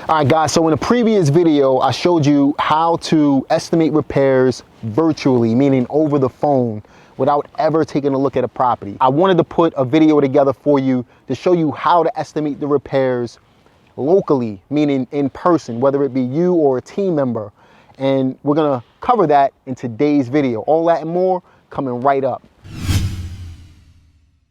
All right, guys, so in a previous video, I showed you how to estimate repairs virtually, meaning over the phone, without ever taking a look at a property. I wanted to put a video together for you to show you how to estimate the repairs locally, meaning in person, whether it be you or a team member. And we're gonna cover that in today's video. All that and more coming right up.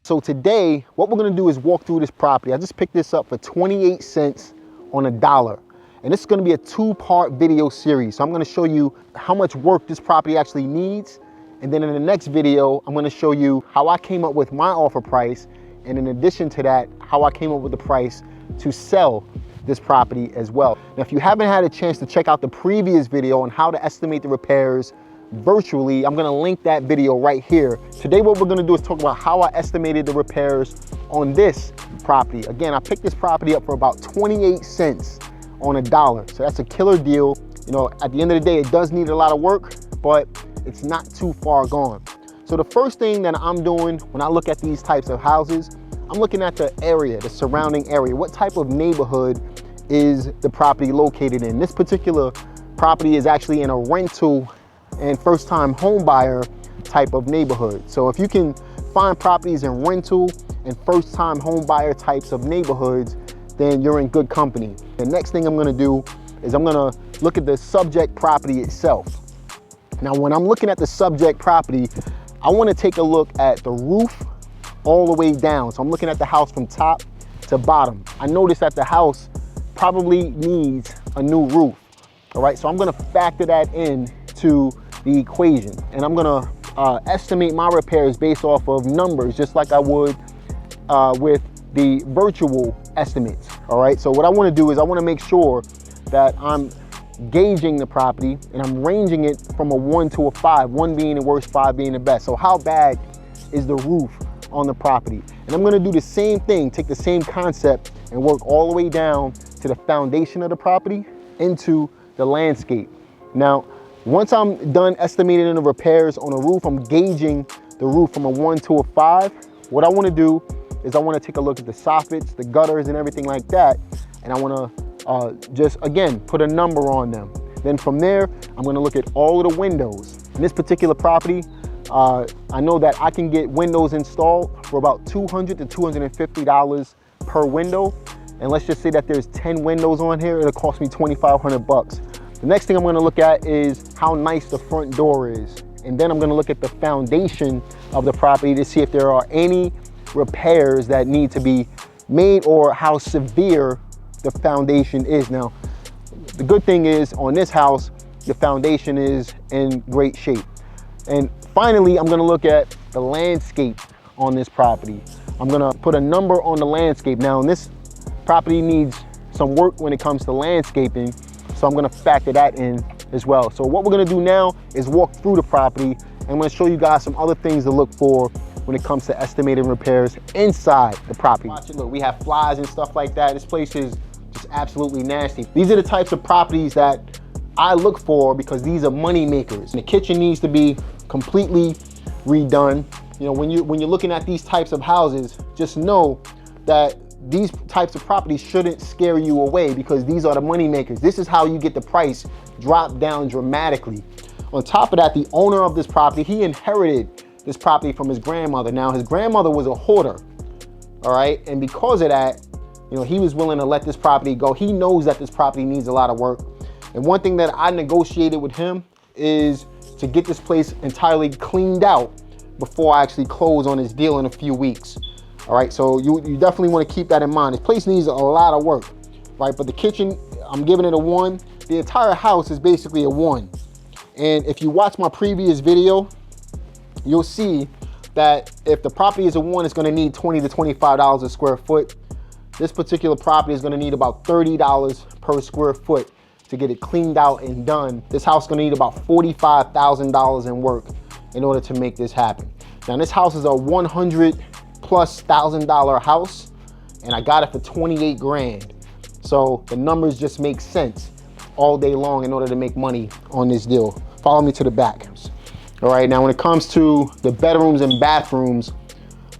So today, what we're gonna do is walk through this property. I just picked this up for 28 cents on a dollar. And this is gonna be a two-part video series. So I'm gonna show you how much work this property actually needs. And then in the next video, I'm gonna show you how I came up with my offer price. And in addition to that, how I came up with the price to sell this property as well. Now, if you haven't had a chance to check out the previous video on how to estimate the repairs virtually, I'm gonna link that video right here. Today, what we're gonna do is talk about how I estimated the repairs on this property. Again, I picked this property up for about 28 cents on a dollar. So that's a killer deal. You know, at the end of the day, it does need a lot of work, but it's not too far gone. So the first thing that I'm doing when I look at these types of houses, I'm looking at the area, the surrounding area. What type of neighborhood is the property located in? This particular property is actually in a rental and first-time home buyer type of neighborhood. So if you can find properties in rental and first-time home buyer types of neighborhoods, then you're in good company. The next thing I'm gonna do is I'm gonna look at the subject property itself. Now, when I'm looking at the subject property, I wanna take a look at the roof all the way down. So I'm looking at the house from top to bottom. I noticed that the house probably needs a new roof. All right, so I'm gonna factor that in to the equation. And I'm gonna estimate my repairs based off of numbers, just like I would with the virtual estimates. All right, so what I wanna do is I wanna make sure that I'm gauging the property and I'm ranging it from a 1 to a 5, 1 being the worst, 5 being the best. So how bad is the roof on the property? And I'm gonna do the same thing, take the same concept and work all the way down to the foundation of the property into the landscape. Now, once I'm done estimating the repairs on a roof, I'm gauging the roof from a 1 to a 5. What I wanna do is I wanna take a look at the soffits, the gutters and everything like that. And I wanna just, again, put a number on them. Then from there, I'm gonna look at all of the windows. In this particular property, I know that I can get windows installed for about $200 to $250 per window. And let's just say that there's 10 windows on here, it'll cost me $2,500. The next thing I'm gonna look at is how nice the front door is. And then I'm gonna look at the foundation of the property to see if there are any repairs that need to be made or how severe the foundation is. Now, the good thing is on this house, the foundation is in great shape. And finally, I'm gonna look at the landscape on this property. I'm gonna put a number on the landscape. Now, this property needs some work when it comes to landscaping, so I'm gonna factor that in as well. So what we're gonna do now is walk through the property, and I'm gonna show you guys some other things to look for when it comes to estimating repairs inside the property. Watch it, look, we have flies and stuff like that. This place is just absolutely nasty. These are the types of properties that I look for because these are money makers. The kitchen needs to be completely redone. You know, when you're looking at these types of houses, just know that these types of properties shouldn't scare you away because these are the money makers. This is how you get the price drop down dramatically. On top of that, the owner of this property, he inherited this property from his grandmother. Now, his grandmother was a hoarder, all right? And because of that, you know, he was willing to let this property go. He knows that this property needs a lot of work. And one thing that I negotiated with him is to get this place entirely cleaned out before I actually close on this deal in a few weeks. All right, so you definitely want to keep that in mind. This place needs a lot of work, right? But the kitchen, I'm giving it a 1. The entire house is basically a 1. And if you watch my previous video, you'll see that if the property is a 1, it's going to need $20 to $25 a square foot. This particular property is going to need about $30 per square foot to get it cleaned out and done. This house is going to need about $45,000 in work in order to make this happen. Now, this house is a $100,000+ house, and I got it for 28 grand. So the numbers just make sense all day long in order to make money on this deal. Follow me to the back. All right, now when it comes to the bedrooms and bathrooms,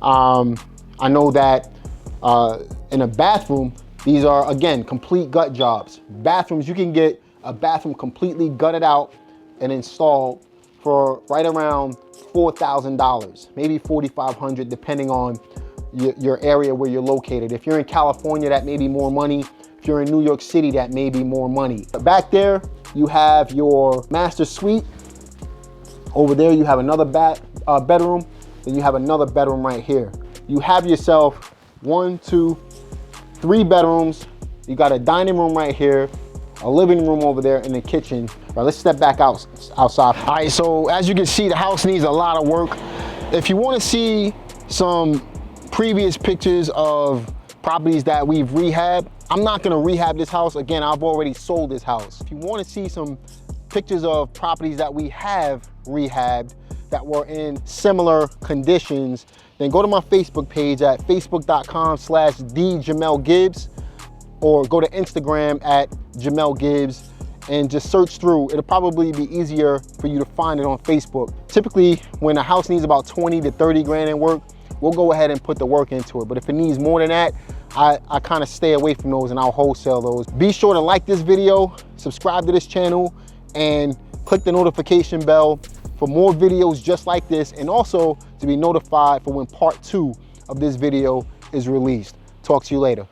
I know that in a bathroom, These are, again, complete gut jobs. Bathrooms, you can get a bathroom completely gutted out and installed for right around $4,000, maybe $4,500, depending on your area where you're located. If you're in California, that may be more money. If you're in New York City, that may be more money. Back there, you have your master suite. Over there, you have another bedroom. Then you have another bedroom right here. You have yourself 1, 2, 3 bedrooms. You got a dining room right here, a living room over there, and a kitchen. All right, let's step back outside. All right, so as you can see, the house needs a lot of work. If you want to see some previous pictures of properties that we've rehabbed, I'm not going to rehab this house. Again, I've already sold this house. If you want to see some pictures of properties that we have rehabbed that were in similar conditions, then go to my Facebook page at facebook.com/TheJamelGibbs, or go to Instagram at Jamel Gibbs and just search through. It'll probably be easier for you to find it on Facebook. Typically, when a house needs about 20 to 30 grand in work, we'll go ahead and put the work into it. But if it needs more than that, I kind of stay away from those and I'll wholesale those. Be sure to like this video, subscribe to this channel, and click the notification bell for more videos just like this, and also to be notified for when part 2 of this video is released. Talk to you later.